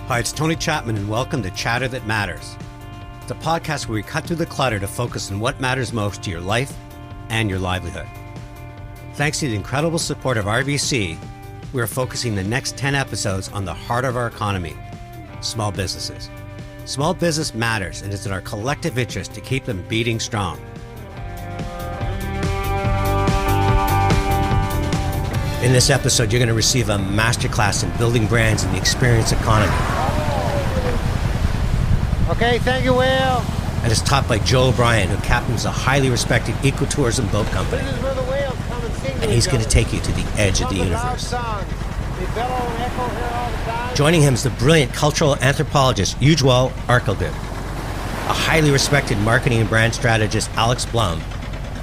Hi, it's Tony Chapman, and welcome to Chatter That Matters. It's a podcast where we cut through the clutter to focus on what matters most to your life and your livelihood. Thanks to the incredible support of RBC, we are focusing the next 10 episodes on the heart of our economy, small businesses. Small business matters, and it's in our collective interest to keep them beating strong. In this episode, you're going to receive a masterclass in building brands in the experience economy. Okay, thank you, Will. And it's taught by Joe O'Brien, who captains a highly respected ecotourism boat company. This is where the whales come and sing. And he's going to take you to the edge of the universe. Joining him is the brilliant cultural anthropologist Ujwal Arkalgud, a highly respected marketing and brand strategist Alex Blum,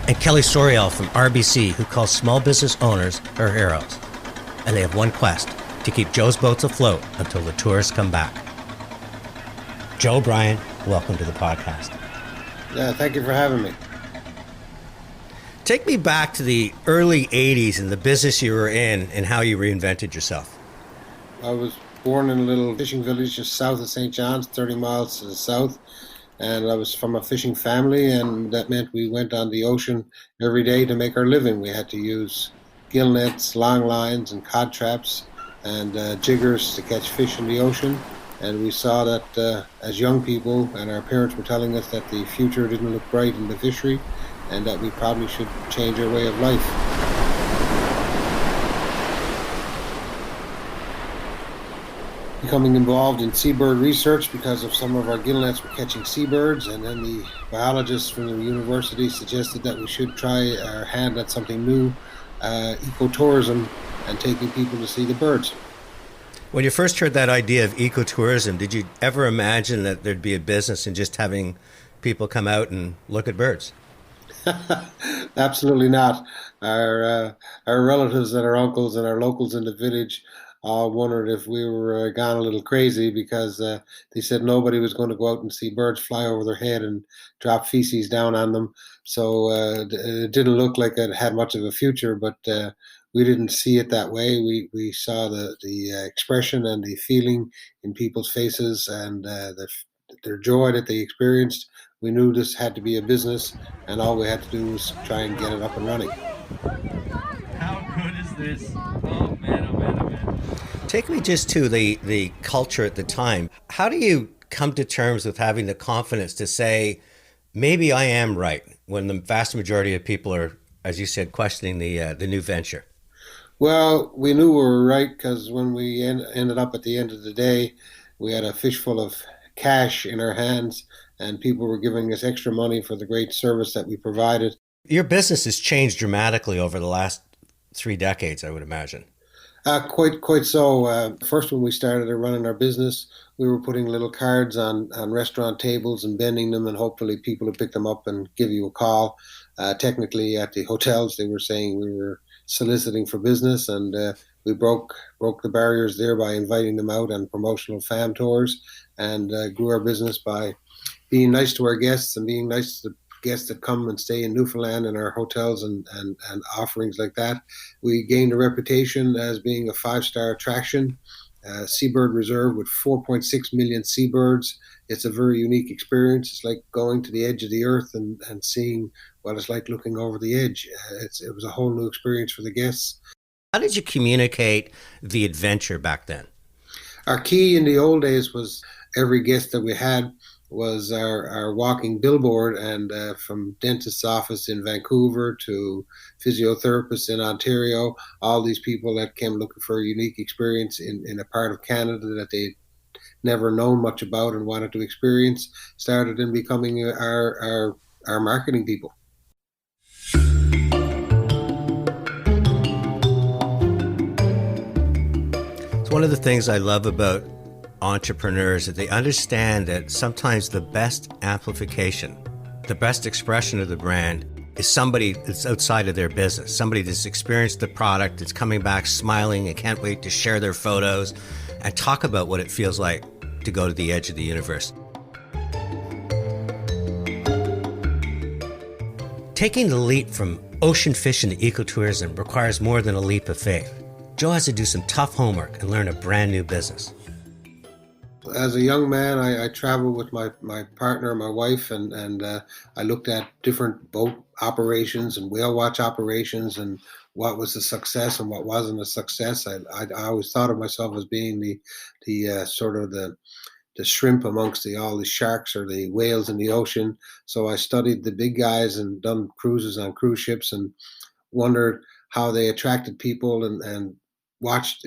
and Kellie Sauriol from RBC, who calls small business owners her heroes. And they have one quest: to keep Joe's boats afloat until the tourists come back. Joe O'Brien, welcome to the podcast. Yeah, thank you for having me. Take me back to the early 80s and the business you were in and how you reinvented yourself. I was born in a little fishing village just south of St. John's, 30 miles to the south. And I was from a fishing family, and that meant we went on the ocean every day to make our living. We had to use gill nets, long lines, and cod traps, and jiggers to catch fish in the ocean. And we saw that as young people, and our parents were telling us that the future didn't look bright in the fishery, and that we probably should change our way of life. Becoming involved in seabird research because of some of our gill nets were catching seabirds, and then the biologists from the university suggested that we should try our hand at something new, ecotourism, and taking people to see the birds. When you first heard that idea of ecotourism, did you ever imagine that there'd be a business in just having people come out and look at birds? Absolutely not. Our relatives and our uncles and our locals in the village all wondered if we were gone a little crazy, because they said nobody was going to go out and see birds fly over their head and drop feces down on them. So it didn't look like it had much of a future, but we didn't see it that way. We saw the expression and the feeling in people's faces, and their joy that they experienced. We knew this had to be a business, and all we had to do was try and get it up and running. How good is this? Oh man, oh man, oh man. Take me just to the culture at the time. How do you come to terms with having the confidence to say, maybe I am right, when the vast majority of people are, as you said, questioning the new venture? Well, we knew we were right, because when we ended up at the end of the day, we had a fishful of cash in our hands, and people were giving us extra money for the great service that we provided. Your business has changed dramatically over the last 3 decades, I would imagine. Quite so. First, when we started running our business, we were putting little cards on restaurant tables and bending them, and hopefully people would pick them up and give you a call. Technically, at the hotels, they were saying we were soliciting for business, and we broke the barriers there by inviting them out on promotional fam tours, and grew our business by being nice to our guests and being nice to the guests that come and stay in Newfoundland in our hotels and offerings like that. We gained a reputation as being a 5-star attraction, seabird reserve with 4.6 million seabirds. It's a very unique experience. It's like going to the edge of the earth and seeing what it's like looking over the edge. It was a whole new experience for the guests. How did you communicate the adventure back then? Our key in the old days was every guest that we had was our walking billboard, and from dentist's office in Vancouver to physiotherapists in Ontario, all these people that came looking for a unique experience in a part of Canada that they'd never known much about and wanted to experience, started in becoming our marketing people. It's one of the things I love about entrepreneurs, that they understand that sometimes the best amplification, the best expression of the brand is somebody that's outside of their business, somebody that's experienced the product, that's coming back smiling and can't wait to share their photos and talk about what it feels like to go to the edge of the universe. Taking the leap from ocean fishing to ecotourism requires more than a leap of faith. Joe has to do some tough homework and learn a brand new business. As a young man, I traveled with my partner, my wife, and I looked at different boat operations and whale watch operations and what was a success and what wasn't a success. I always thought of myself as being the sort of the shrimp amongst all the sharks or the whales in the ocean. So I studied the big guys and done cruises on cruise ships and wondered how they attracted people and watched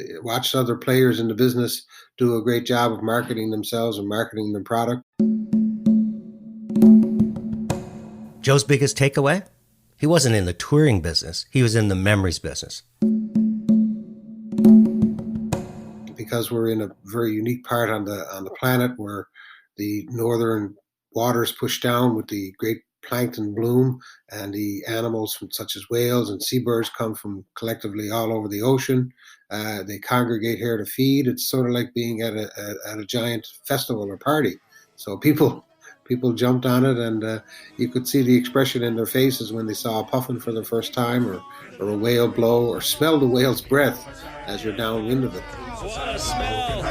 other players in the business do a great job of marketing themselves and marketing their product. Joe's biggest takeaway? He wasn't in the touring business. He was in the memories business. Because we're in a very unique part on the planet where the northern waters push down with the great plankton bloom, and the animals such as whales and seabirds come from collectively all over the ocean. They congregate here to feed. It's sort of like being at a giant festival or party. So people jumped on it, and you could see the expression in their faces when they saw a puffin for the first time, or a whale blow, or smell the whale's breath as you're downwind of it. What a smell!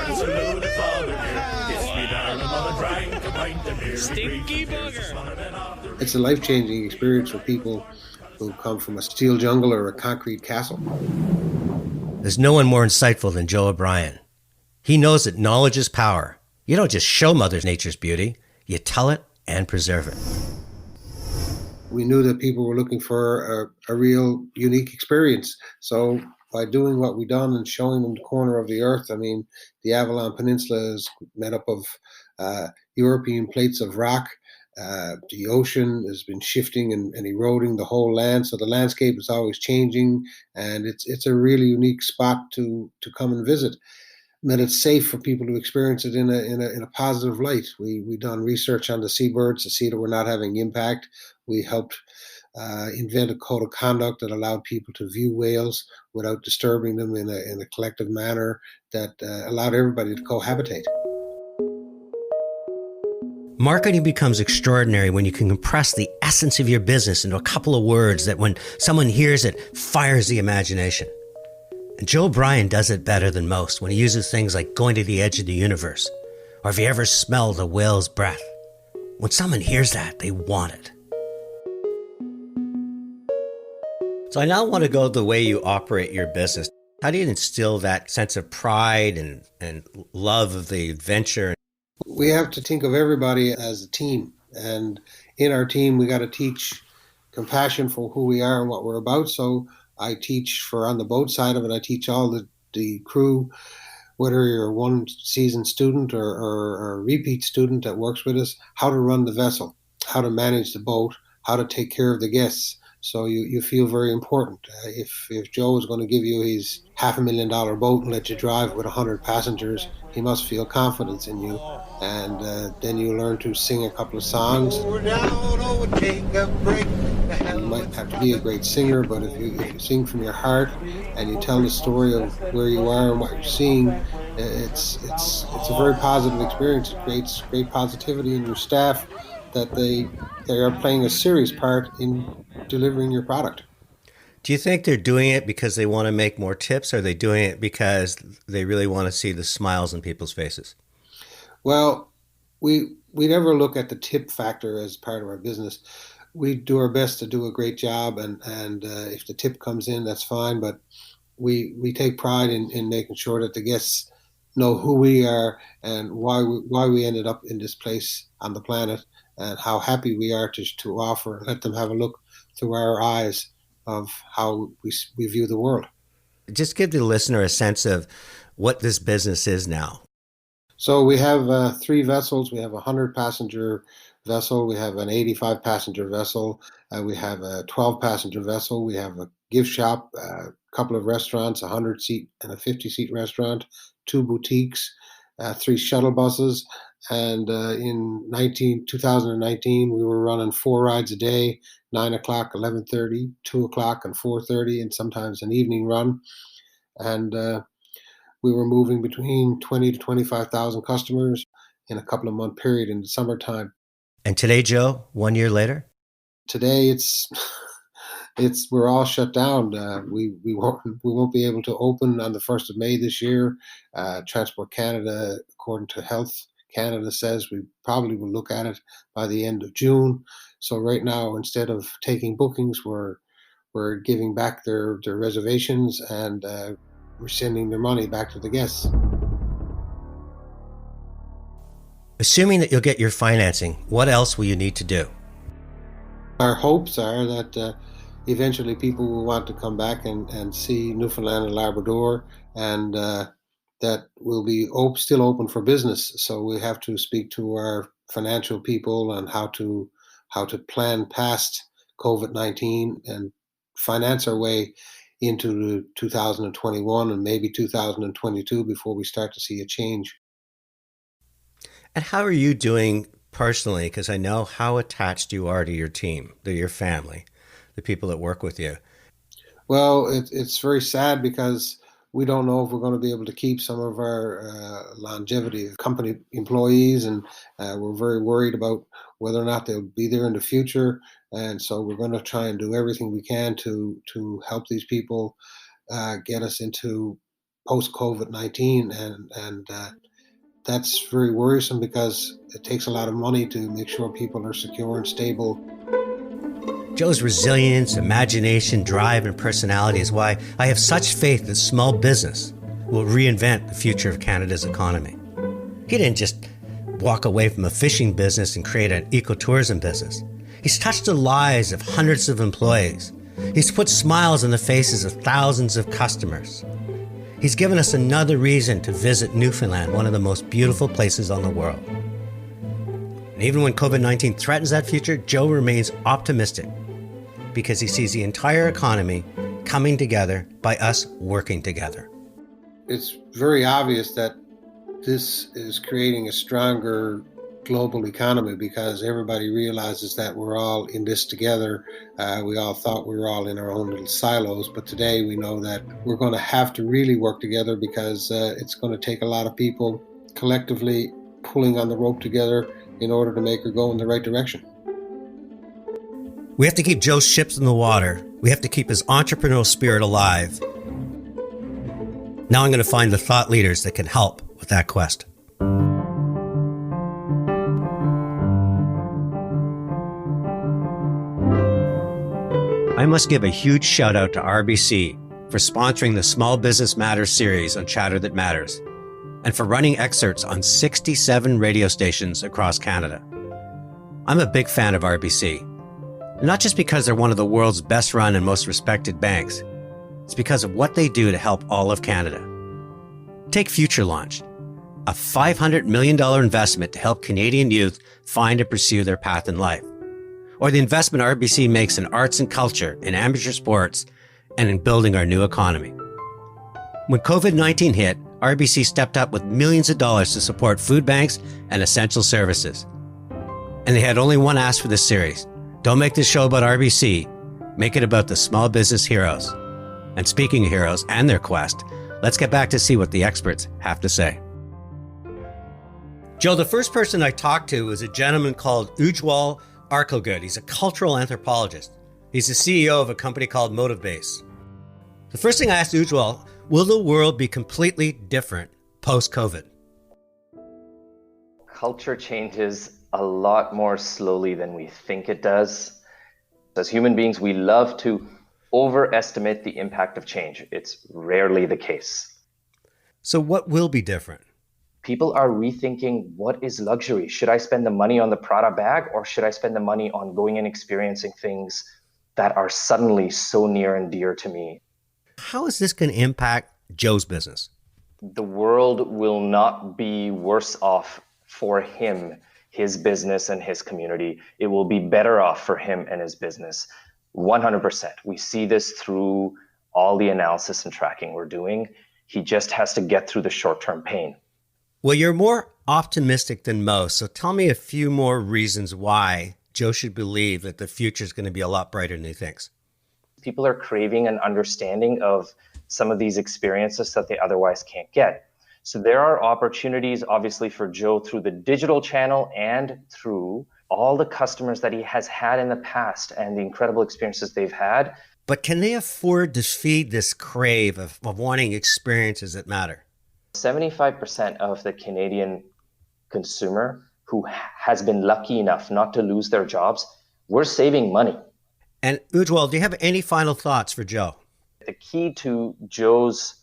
Stinky bugger! It's a life-changing experience for people who come from a steel jungle or a concrete castle. There's no one more insightful than Joe O'Brien. He knows that knowledge is power. You don't just show Mother Nature's beauty, you tell it and preserve it. We knew that people were looking for a real unique experience. So by doing what we've done and showing them the corner of the earth, I mean, the Avalon Peninsula is made up of European plates of rock. The ocean has been shifting and eroding the whole land, so the landscape is always changing, and it's a really unique spot to come and visit. That it's safe for people to experience it in a positive light. We done research on the seabirds to see that we're not having impact. We helped invent a code of conduct that allowed people to view whales without disturbing them in a collective manner that allowed everybody to cohabitate. Marketing becomes extraordinary when you can compress the essence of your business into a couple of words that when someone hears it, fires the imagination. And Joe O'Brien does it better than most when he uses things like going to the edge of the universe, or if you ever smelled a whale's breath. When someone hears that, they want it. So I now want to go the way you operate your business. How do you instill that sense of pride and love of the adventure? We have to think of everybody as a team. And in our team, we got to teach compassion for who we are and what we're about. So I teach for on the boat side of it, I teach all the crew, whether you're a one-season student or a repeat student that works with us, how to run the vessel, how to manage the boat, how to take care of the guests. So you feel very important. If Joe is going to give you his $500,000 boat and let you drive with 100 passengers, he must feel confidence in you. And then you learn to sing a couple of songs. You might have to be a great singer, but if you sing from your heart and you tell the story of where you are and what you're seeing, it's a very positive experience. It creates great positivity in your staff that they are playing a serious part in delivering your product. Do you think they're doing it because they want to make more tips, or are they doing it because they really want to see the smiles on people's faces? Well, we never look at the tip factor as part of our business. We do our best to do a great job, and if the tip comes in, that's fine. But we take pride in making sure that the guests know who we are and why we ended up in this place on the planet, and how happy we are to offer, let them have a look through our eyes of how we view the world. Just give the listener a sense of what this business is now. So we have 3 vessels. We have a 100-passenger vessel. We have an 85-passenger vessel. We have a 12-passenger vessel. We have a gift shop, a couple of restaurants, a 100-seat and a 50-seat restaurant, 2 boutiques, 3 shuttle buses. And in 2019, we were running 4 rides a day, 9 o'clock, 11:30, 2 o'clock, and 4:30, and sometimes an evening run. And we were moving between 20 to 25,000 customers in a couple of month period in the summertime. And today, Joe, 1 year later? Today, it's we're all shut down. We won't be able to open on the 1st of May this year. Transport Canada, according to Health Canada, says we probably will look at it by the end of June. So right now, instead of taking bookings, we're giving back their reservations, and we're sending their money back to the guests. Assuming that you'll get your financing, what else will you need to do? Our hopes are that eventually people will want to come back and see Newfoundland and Labrador, and that will be still open for business. So we have to speak to our financial people on how to plan past COVID-19 and finance our way into 2021 and maybe 2022 before we start to see a change. And how are you doing personally? Because I know how attached you are to your team, to your family, the people that work with you. Well, it's very sad because we don't know if we're going to be able to keep some of our longevity company employees, and we're very worried about whether or not they'll be there in the future. And so we're going to try and do everything we can to help these people get us into post-COVID-19, and that's very worrisome because it takes a lot of money to make sure people are secure and stable. Joe's resilience, imagination, drive, and personality is why I have such faith that small business will reinvent the future of Canada's economy. He didn't just walk away from a fishing business and create an ecotourism business. He's touched the lives of hundreds of employees. He's put smiles on the faces of thousands of customers. He's given us another reason to visit Newfoundland, one of the most beautiful places on the world. And even when COVID-19 threatens that future, Joe remains optimistic because he sees the entire economy coming together by us working together. It's very obvious that this is creating a stronger global economy because everybody realizes that we're all in this together. We all thought we were all in our own little silos, but today we know that we're going to have to really work together because it's going to take a lot of people collectively pulling on the rope together in order to make her go in the right direction. We have to keep Joe's ships in the water. We have to keep his entrepreneurial spirit alive. Now I'm going to find the thought leaders that can help with that quest. I must give a huge shout out to RBC for sponsoring the Small Business Matters series on Chatter That Matters, and for running excerpts on 67 radio stations across Canada. I'm a big fan of RBC, not just because they're one of the world's best run and most respected banks. It's because of what they do to help all of Canada. Take Future Launch, a $500 million investment to help Canadian youth find and pursue their path in life. Or the investment RBC makes in arts and culture, in amateur sports, and in building our new economy. When COVID-19 hit, RBC stepped up with millions of dollars to support food banks and essential services. And they had only one ask for this series. Don't make this show about RBC. Make it about the small business heroes. And speaking of heroes and their quest, let's get back to see what the experts have to say. Joe, the first person I talked to was a gentleman called Ujwal Arkalgud. He's a cultural anthropologist. He's the CEO of a company called MotiveBase. The first thing I asked Ujwal, will the world be completely different post-COVID? Culture changes a lot more slowly than we think it does. As human beings, we love to overestimate the impact of change. It's rarely the case. So what will be different? People are rethinking, what is luxury? Should I spend the money on the Prada bag, or should I spend the money on going and experiencing things that are suddenly so near and dear to me? How is this going to impact Joe's business? The world will not be worse off for him, his business, and his community. It will be better off for him and his business. 100%. We see this through all the analysis and tracking we're doing. He just has to get through the short-term pain. Well, you're more optimistic than most, so tell me a few more reasons why Joe should believe that the future is going to be a lot brighter than he thinks. People are craving an understanding of some of these experiences that they otherwise can't get. So there are opportunities, obviously, for Joe through the digital channel and through all the customers that he has had in the past and the incredible experiences they've had. But can they afford to feed this crave of wanting experiences that matter? 75% of the Canadian consumer who has been lucky enough not to lose their jobs, we're saving money. And Ujwal, do you have any final thoughts for Joe? The key to Joe's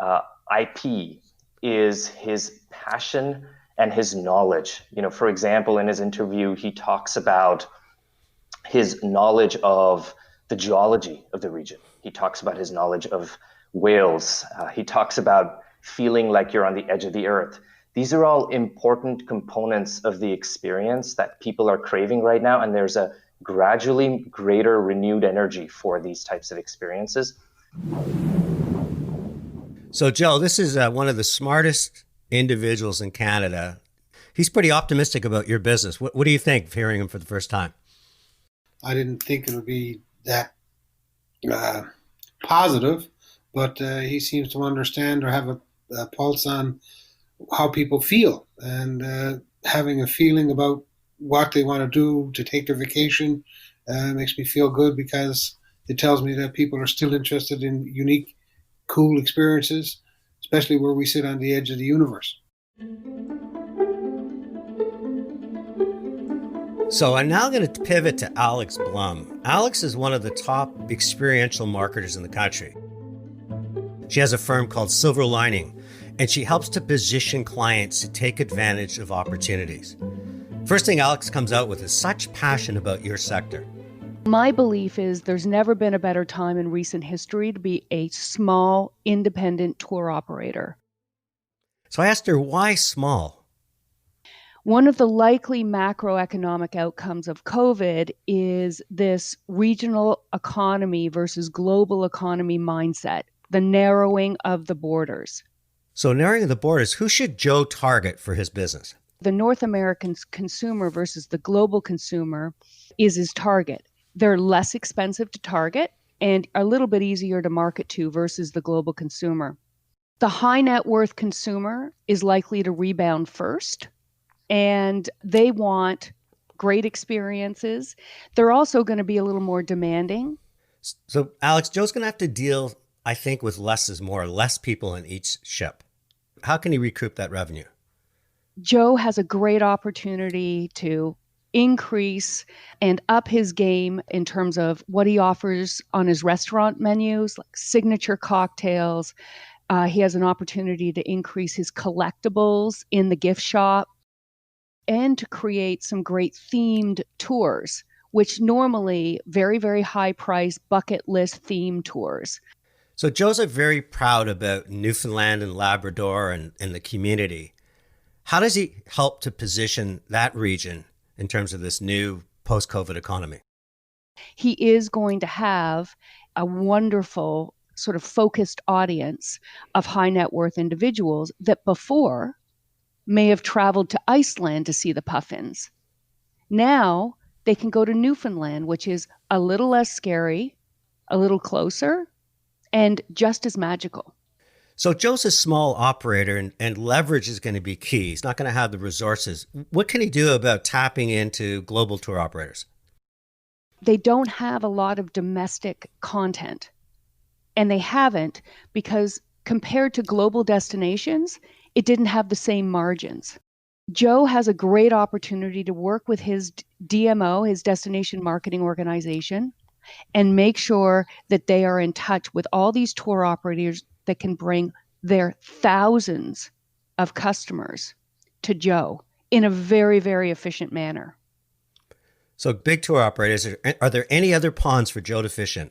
IP is his passion and his knowledge. For example, in his interview, he talks about his knowledge of the geology of the region. He talks about his knowledge of whales. He talks about feeling like you're on the edge of the earth. These are all important components of the experience that people are craving right now, and there's a gradually greater renewed energy for these types of experiences. So, Joe, this is one of the smartest individuals in Canada. He's pretty optimistic about your business. What do you think of hearing him for the first time? I didn't think it would be that positive, but he seems to understand or have a pulse on how people feel, and having a feeling about what they want to do to take their vacation makes me feel good, because it tells me that people are still interested in unique, cool experiences, especially where we sit on the edge of the universe. So I'm now going to pivot to Alex Blum. Alex is one of the top experiential marketers in the country. She has a firm called Silver Lining, and she helps to position clients to take advantage of opportunities. First thing Alex comes out with is such passion about your sector. My belief is there's never been a better time in recent history to be a small, independent tour operator. So I asked her, why small? One of the likely macroeconomic outcomes of COVID is this regional economy versus global economy mindset, the narrowing of the borders. So narrowing the borders, who should Joe target for his business? The North American consumer versus the global consumer is his target. They're less expensive to target and a little bit easier to market to versus the global consumer. The high net worth consumer is likely to rebound first, and they want great experiences. They're also going to be a little more demanding. So, Alex, Joe's going to have to deal, I think, with less is more, less people in each ship. How can he recoup that revenue? Joe has a great opportunity to increase and up his game in terms of what he offers on his restaurant menus, like signature cocktails. He has an opportunity to increase his collectibles in the gift shop and to create some great themed tours, which normally very, very high price bucket list themed tours. So Joe's very proud about Newfoundland and Labrador and the community. How does he help to position that region in terms of this new post-COVID economy? He is going to have a wonderful sort of focused audience of high net worth individuals that before may have traveled to Iceland to see the puffins. Now they can go to Newfoundland, which is a little less scary, a little closer, and just as magical. So Joe's a small operator and leverage is going to be key. He's not going to have the resources. What can he do about tapping into global tour operators? They don't have a lot of domestic content. And they haven't because compared to global destinations, it didn't have the same margins. Joe has a great opportunity to work with his DMO, his destination marketing organization, and make sure that they are in touch with all these tour operators that can bring their thousands of customers to Joe in a very, very efficient manner. So big tour operators, are there any other ponds for Joe to fish in?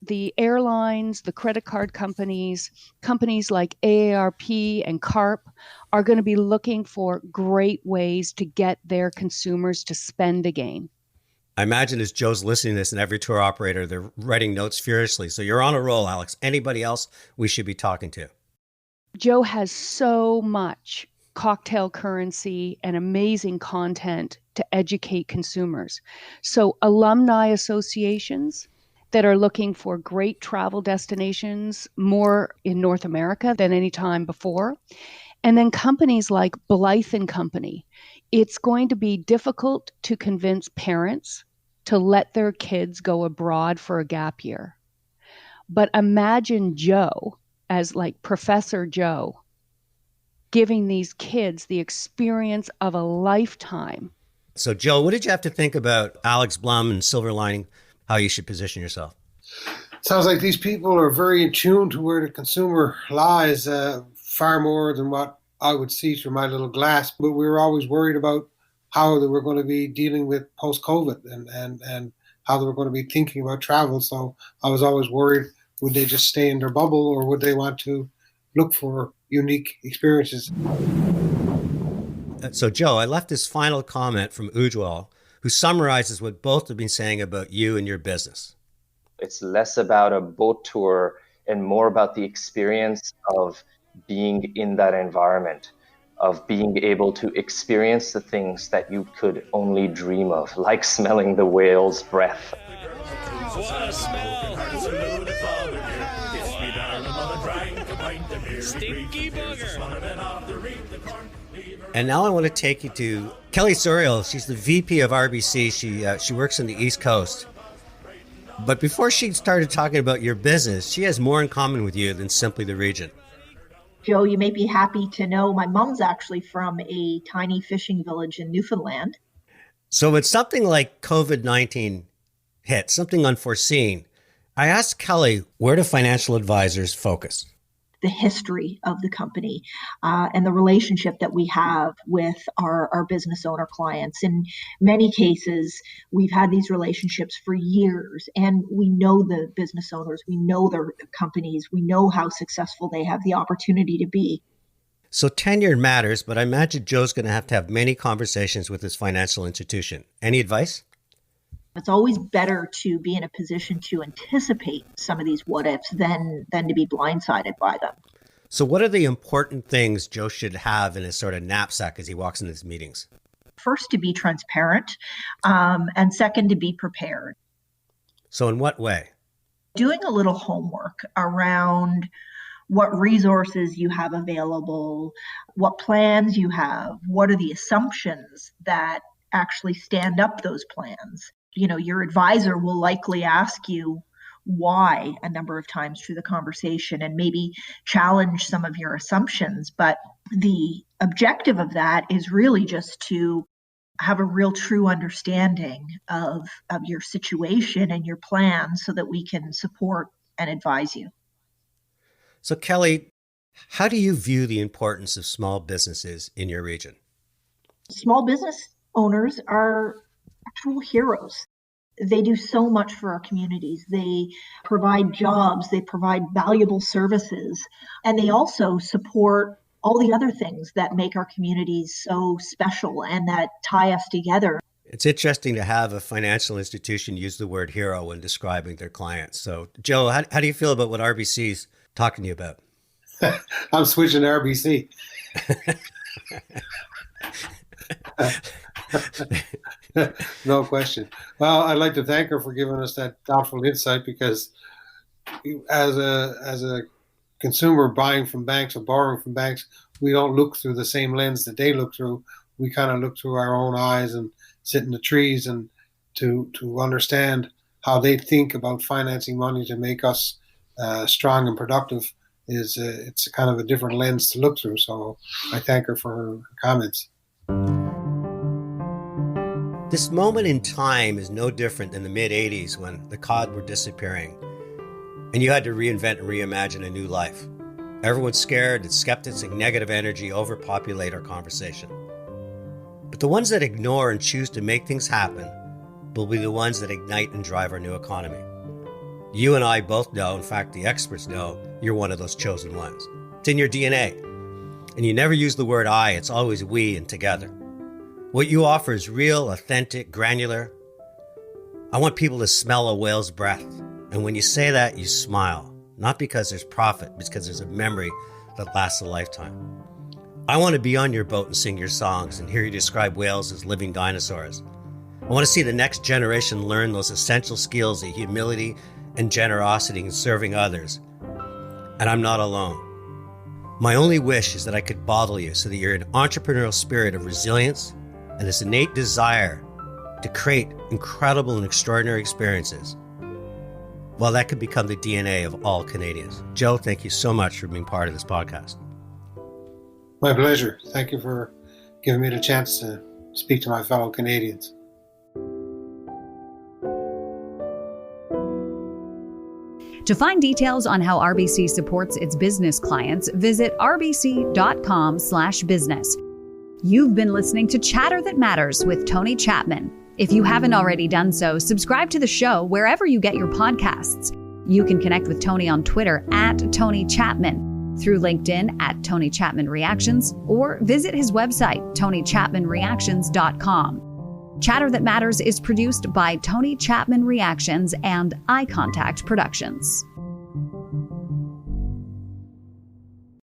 The airlines, the credit card companies, companies like AARP and CARP are going to be looking for great ways to get their consumers to spend again. I imagine as Joe's listening to this and every tour operator, they're writing notes furiously. So you're on a roll, Alex. Anybody else we should be talking to? Joe has so much cocktail currency and amazing content to educate consumers. So alumni associations that are looking for great travel destinations more in North America than any time before, And then companies like Blythe and Company, it's going to be difficult to convince parents to let their kids go abroad for a gap year. But imagine Joe as like Professor Joe giving these kids the experience of a lifetime. So, Joe, what did you have to think about Alex Blum and Silver Lining, how you should position yourself? Sounds like these people are very in tune to where the consumer lies, far more than what I would see through my little glass. But we were always worried about how they were going to be dealing with post-COVID and how they were going to be thinking about travel. So I was always worried, would they just stay in their bubble or would they want to look for unique experiences? So, Joe, I left this final comment from Ujwal, who summarizes what both have been saying about you and your business. It's less about a boat tour and more about the experience of being in that environment, of being able to experience the things that you could only dream of, like smelling the whale's breath. What a smell! Stinky booger! And now I want to take you to Kellie Sauriol. She's the VP of RBC. She works on the East Coast. But before she started talking about your business, she has more in common with you than simply the region. Joe, you may be happy to know my mom's actually from a tiny fishing village in Newfoundland. So when something like COVID-19 hit, something unforeseen, I asked Kellie, where do financial advisors focus? The history of the company and the relationship that we have with our business owner clients. In many cases, we've had these relationships for years, and we know the business owners, we know their companies, we know how successful they have the opportunity to be. So tenure matters, but I imagine Joe's going to have many conversations with his financial institution. Any advice? It's always better to be in a position to anticipate some of these what-ifs than to be blindsided by them. So what are the important things Joe should have in his sort of knapsack as he walks into his meetings? First, to be transparent, and second, to be prepared. So in what way? Doing a little homework around what resources you have available, what plans you have, what are the assumptions that actually stand up those plans. You know, your advisor will likely ask you why a number of times through the conversation and maybe challenge some of your assumptions. But the objective of that is really just to have a real true understanding of your situation and your plan so that we can support and advise you. So Kellie, how do you view the importance of small businesses in your region? Small business owners are actual heroes. They do so much for our communities. They provide jobs, they provide valuable services, and they also support all the other things that make our communities so special and that tie us together. It's interesting to have a financial institution use the word hero when describing their clients. So, Joe, how do you feel about what RBC's talking to you about? I'm switching to RBC. No question. Well, I'd like to thank her for giving us that thoughtful insight, because as a consumer buying from banks or borrowing from banks, we don't look through the same lens that they look through. We kind of look through our own eyes and sit in the trees and to understand how they think about financing money to make us strong and productive. It's kind of a different lens to look through. So I thank her for her comments. This moment in time is no different than the mid-'80s when the cod were disappearing and you had to reinvent and reimagine a new life. Everyone's scared and skeptics and negative energy overpopulate our conversation. But the ones that ignore and choose to make things happen will be the ones that ignite and drive our new economy. You and I both know, in fact, the experts know, you're one of those chosen ones. It's in your DNA. And you never use the word I, it's always we and together. What you offer is real, authentic, granular. I want people to smell a whale's breath. And when you say that, you smile. Not because there's profit, but because there's a memory that lasts a lifetime. I want to be on your boat and sing your songs and hear you describe whales as living dinosaurs. I want to see the next generation learn those essential skills of humility and generosity in serving others. And I'm not alone. My only wish is that I could bottle you so that you're an entrepreneurial spirit of resilience and this innate desire to create incredible and extraordinary experiences. Well, that could become the DNA of all Canadians. Joe, thank you so much for being part of this podcast. My pleasure. Thank you for giving me the chance to speak to my fellow Canadians. To find details on how RBC supports its business clients, visit rbc.com/business. You've been listening to Chatter That Matters with Tony Chapman. If you haven't already done so, subscribe to the show wherever you get your podcasts. You can connect with Tony on Twitter @Tony Chapman, through LinkedIn @Tony Chapman Reactions, or visit his website, TonyChapmanReactions.com. Chatter That Matters is produced by Tony Chapman Reactions and Eye Contact Productions.